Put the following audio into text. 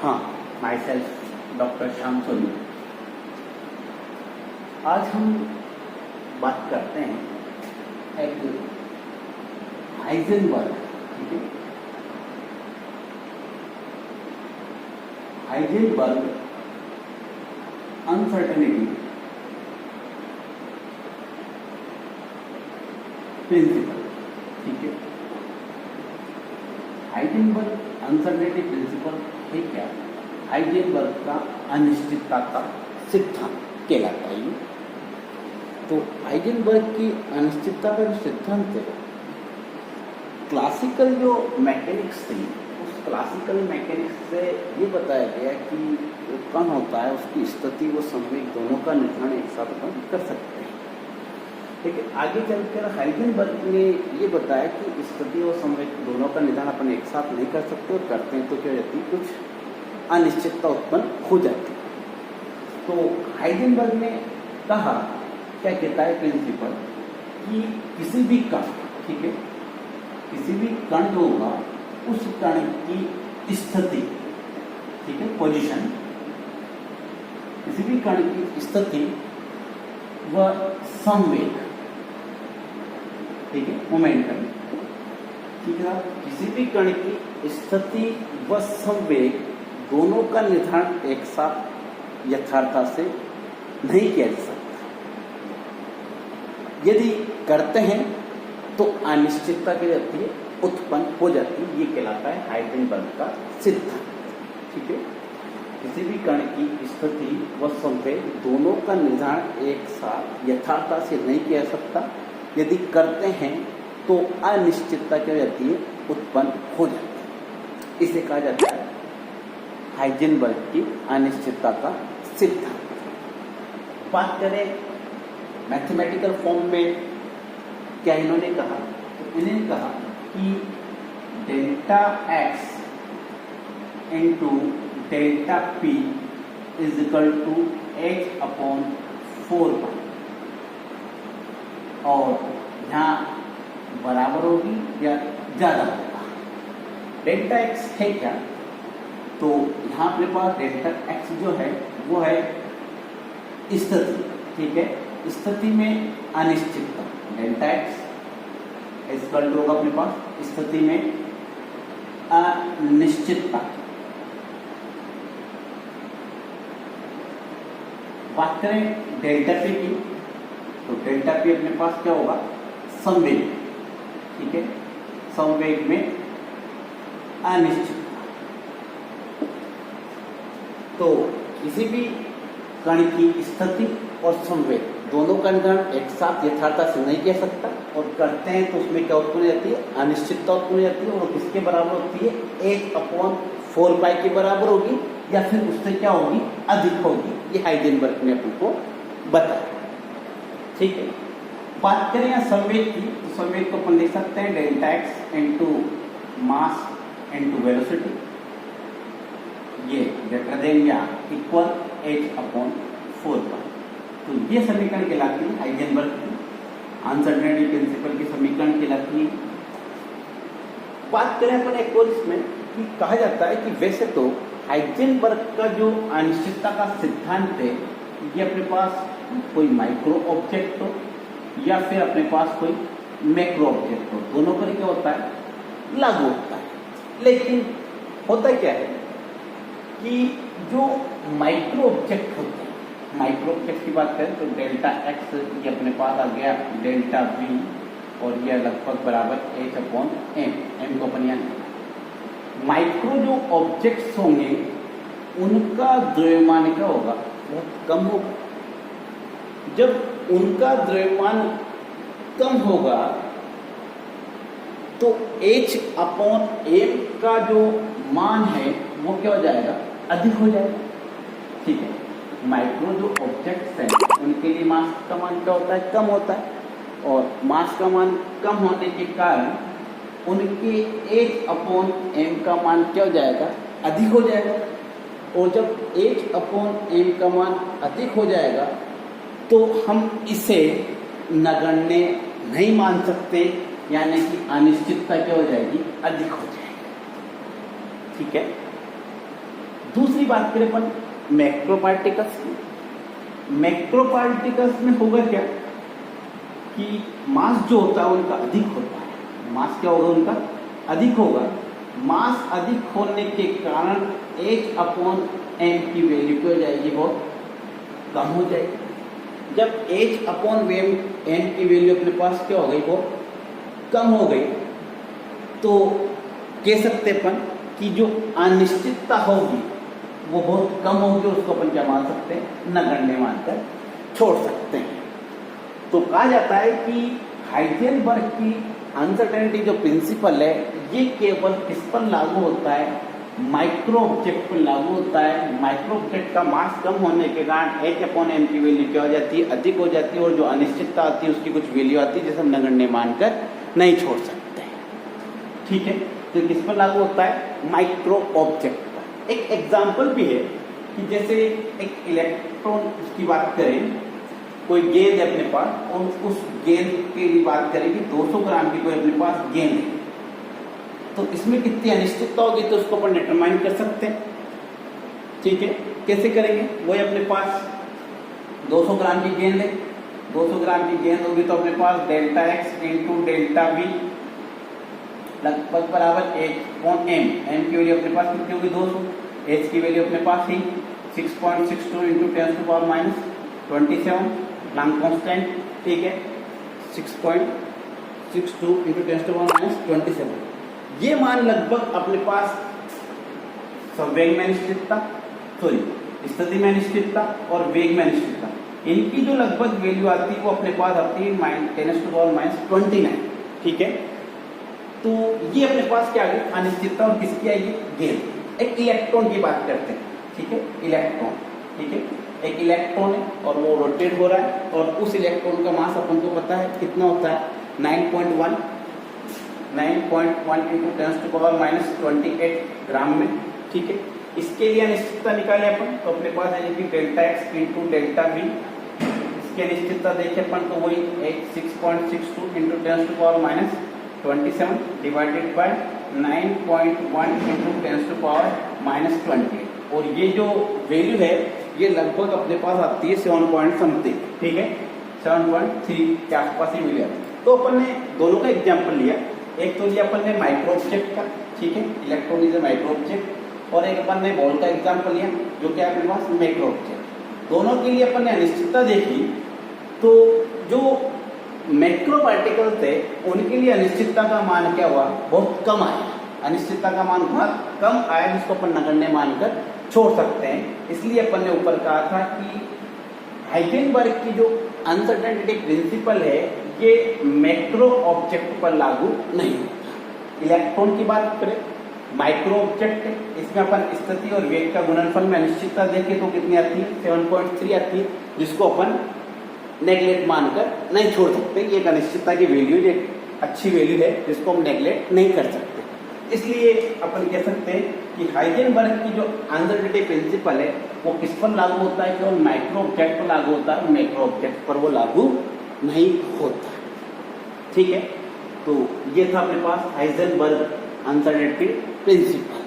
हाँ, myself doctor Shyam Soni. आज हम बात करते हैं एक हाइजेनबर्ग, ठीक है, हाइजेनबर्ग अनसर्टेनिटी प्रिंसिपल, ठीक है। हाइजेनबर्ग अनसर्टेनिटी प्रिंसिपल है क्या? हाइजेनबर्ग का अनिश्चितता का सिद्धांत कहलाता है ये। तो हाइजेनबर्ग की अनिश्चितता का जो सिद्धांत है, क्लासिकल जो मैकेनिक्स थी, उस क्लासिकल मैकेनिक्स से ये बताया गया कि जो कण होता है उसकी स्थिति व संवेग दोनों का निर्धारण एक साथ अपन कर सकते हैं। लेकिन आगे चलकर हाइजेनबर्ग ने ये बताया कि स्थिति और संवेग दोनों का निर्धारण अपन एक साथ नहीं कर सकते, और करते हैं तो क्या रहती है, कुछ अनिश्चितता उत्पन्न हो जाती है। तो हाइजेनबर्ग ने कहा, क्या कहता है प्रिंसिपल, कि किसी भी कण, ठीक है, किसी भी कण जो होगा उस कण की स्थिति, ठीक है, पोजीशन, किसी भी कण की स्थिति व संवेग, ठीक है, मोमेंटम, ठीक है, किसी भी कण की स्थिति व संवेग दोनों का निर्धारण एक साथ यथार्थता से नहीं किया जा सकता। यदि करते हैं तो अनिश्चितता क्या जाती है, उत्पन्न हो जाती है। ये कहलाता है हाइजेनबर्ग का सिद्धांत, ठीक है। किसी भी कण की स्थिति व संवेग दोनों का निर्धारण एक साथ यथार्थता से नहीं किया जा सकता। यदि करते हैं तो अनिश्चितता क्या जाती है, उत्पन्न हो जाती है। इसे कहा जाता है हाइजेनबर्ग की अनिश्चितता का सिद्धांत। बात करें मैथमेटिकल फॉर्म में, क्या इन्होंने कहा, तो इन्होंने कहा कि delta x into delta p is equal to h upon 4 और यहाँ बराबर होगी या ज़्यादा होगा। डेल्टा एक्स है क्या, तो यहाँ अपने पास डेल्टा एक्स जो है वो है स्थिति, ठीक है। स्थिति में अनिश्चितता, डेल्टा एक्स इक्वल टू होगा अपने पास स्थिति में अनिश्चितता। बात करें डेल्टा पी की, तो डेल्टा पी अपने पास क्या होगा, संवेग, ठीक है, संवेग में अनिश्चितता। तो किसी भी कण की स्थिति और संवेग दोनों का निर्धारण एक साथ यथार्थता से नहीं किया सकता, और करते हैं तो उसमें क्या उत्पन्न हो जाती है, अनिश्चितता उत्पन्न हो जाती है। और किसके बराबर होती है, 1/4 के बराबर होगी, या फिर उससे क्या होगी, अधिक होगी। ये हाइजेनबर्ग ने अपन को बताया, ठीक है। बात करें यहाँ संवेग की, तो संवेग को अपन लिख सकते हैं delta x into mass into velocity, ये ग्रेटर देन या इक्वल h/4। तो ये समीकरण कहलाती है हाइजेनबर्ग की अनसर्टेनिटी प्रिंसिपल की समीकरण कहलाती है। बात करें अपन एक और इसमें कि कहा जाता है कि वैसे तो हाइजेनबर्ग का जो अनिश्चितता का सिद्धांत है, ये अपने पास कोई माइक्रो ऑब्जेक्ट हो या फिर अपने पास कोई मैक्रो ऑब्जेक्ट हो, दोनों पर क्या होता है, लागू होता है। लेकिन होता क्या है कि जो माइक्रो ऑब्जेक्ट होते हैं, माइक्रो ऑब्जेक्ट की बात करें तो डेल्टा एक्स ये अपने पास आ गया डेल्टा वी, और यह लगभग बराबर h/m, m को अपन यहाँ माइक्रो जो ऑब्जेक्ट्स होंगे उनका द्रव्यमान क्या होगा, बहुत कम होगा। जब उनका द्रव्यमान कम होगा तो h/m का जो मान है वो क्या हो जाएगा, अधिक हो जाएगा, ठीक है। माइक्रो जो ऑब्जेक्ट्स हैं उनके लिए मास का मान क्या होता है, कम होता है, और मास का मान कम होने के कारण उनके h/m का मान क्या हो जाएगा, अधिक हो जाएगा। और जब h/m का मान अधिक हो जाएगा तो हम इसे नगण्य नहीं मान सकते, यानी कि अनिश्चितता क्या हो जाएगी, अधिक हो जाएगी, ठीक है। बात करें अपन मैक्रो पार्टिकल्स की, मैक्रो पार्टिकल्स में होगा क्या कि मास जो होता है उनका अधिक होता है। मास क्या होगा उनका? अधिक होगा। मास अधिक होने के कारण H/m की वैल्यू क्या हो जाएगी? बहुत कम हो जाएगी। जब H/m की वैल्यू अपने पास क्या हो गई? बहुत कम हो गई, तो कह सकते अपन कि जो अनिश्चितता होगी वो बहुत कम होगी, उसको अपन क्या मान सकते हैं? नगण्य मानकर छोड़ सकते हैं। तो कहा जाता है कि हाइजेनबर्ग की अनसर्टेनिटी जो प्रिंसिपल है ये केवल किस पर लागू होता है? माइक्रो ऑब्जेक्ट पर लागू होता है। माइक्रो ऑब्जेक्ट का मास कम होने के कारण H/m की वैल्यू क्या हो जाती है? अधिक हो जाती है, और जो अनिश्चितता आती है उसकी कुछ वैल्यू आती है जिसे हम नगण्य मानकर नहीं छोड़ सकते हैं। ठीक है, तो किस पर लागू होता है? माइक्रो ऑब्जेक्ट पर। एक एग्जाम्पल भी है कि जैसे एक इलेक्ट्रॉन की बात करें, कोई गेंद है अपने पास, और उस गेंद के लिए बात करें कि 200 ग्राम की कोई अपने पास गेंद है, तो इसमें कितनी अनिश्चितता होगी तो उसको अपन डिटरमाइन कर सकते हैं। ठीक है, कैसे करेंगे? वही अपने पास 200 ग्राम की गेंद है, 200 ग्राम की गेंद होगी तो अपने पास delta x into delta v लगभग बराबर H/m। m की वैल्यू अपने पास कितनी होगी? 200। h की वैल्यू अपने पास ही 6.62 इंटू 10⁻27 प्लांक कांस्टेंट। ठीक है, 6.62 इंटू 10⁻27। ये मान लगभग अपने पास संवेग में अनिश्चितता, स्थिति में अनिश्चितता और वेग में अनिश्चितता, इनकी जो लगभग वैल्यू आती है वो अपने पास आती है 10⁻29। ठीक है, तो ये अपने पास क्या आ गई? अनिश्चितता। और किसकी आएगी? गेंद। एक इलेक्ट्रॉन की बात करते हैं। ठीक है, इलेक्ट्रॉन। ठीक है, एक इलेक्ट्रॉन है और वो रोटेट हो रहा है, और उस इलेक्ट्रॉन का मास अपन को पता है कितना होता है? 9.1 इंटू 10⁻28 ग्राम में। ठीक है, इसके लिए अनिश्चितता निकाले अपन तो अपने पास है कि delta x into delta we. इसकी अनिश्चितता देखें अपन तो वही 6.62 इंटू 10⁻27 डिवाइडेड बाय 9.1 इंटू 10⁻28। और ये जो वैल्यू है ये लगभग अपने पास आती है 7 पॉइंट समथिंग। ठीक है, 7.3 के आसपास ही मिल जाती है। तो अपन ने दोनों का एग्जाम्पल लिया, एक तो लिया अपन ने माइक्रो ऑब्जेक्ट का। ठीक है, electron is a micro object, और एक अपन ने बॉल का एग्जाम्पल लिया जो कि अपने पास मैक्रो ऑब्जेक्ट। दोनों के लिए अपन ने अनिश्चितता देखी, तो जो मैक्रो पार्टिकल थे उनके लिए अनिश्चितता का मान क्या हुआ? बहुत कम आया। अनिश्चितता का मान बहुत कम आया, जिसको अपन नगण्य मानकर छोड़ सकते हैं। इसलिए अपन ने ऊपर कहा था कि हाइजेनबर्ग की जो अनसर्टेनिटी प्रिंसिपल है ये मैक्रो ऑब्जेक्ट पर लागू नहीं होता। इलेक्ट्रॉन की बात करें, माइक्रो ऑब्जेक्ट है, इसमें अपन स्थिति और वेग का गुणनफल में अनिश्चितता देखें तो कितनी आती है? 7.3 आती है, जिसको अपन नेगलेक्ट मानकर नहीं छोड़ सकते। ये एक अनिश्चितता की वैल्यू, एक अच्छी वैल्यू है जिसको हम नेगलेक्ट नहीं कर सकते। इसलिए अपन कह सकते हैं कि हाइजेनबर्ग की जो अनसर्टेनिटी प्रिंसिपल है वो किस पर लागू होता है? केवल माइक्रो ऑब्जेक्ट पर लागू होता है, मैक्रो ऑब्जेक्ट पर वो लागू नहीं होता। ठीक है, तो ये था अपने पास हाइजेनबर्ग अनसर्टेनिटी प्रिंसिपल।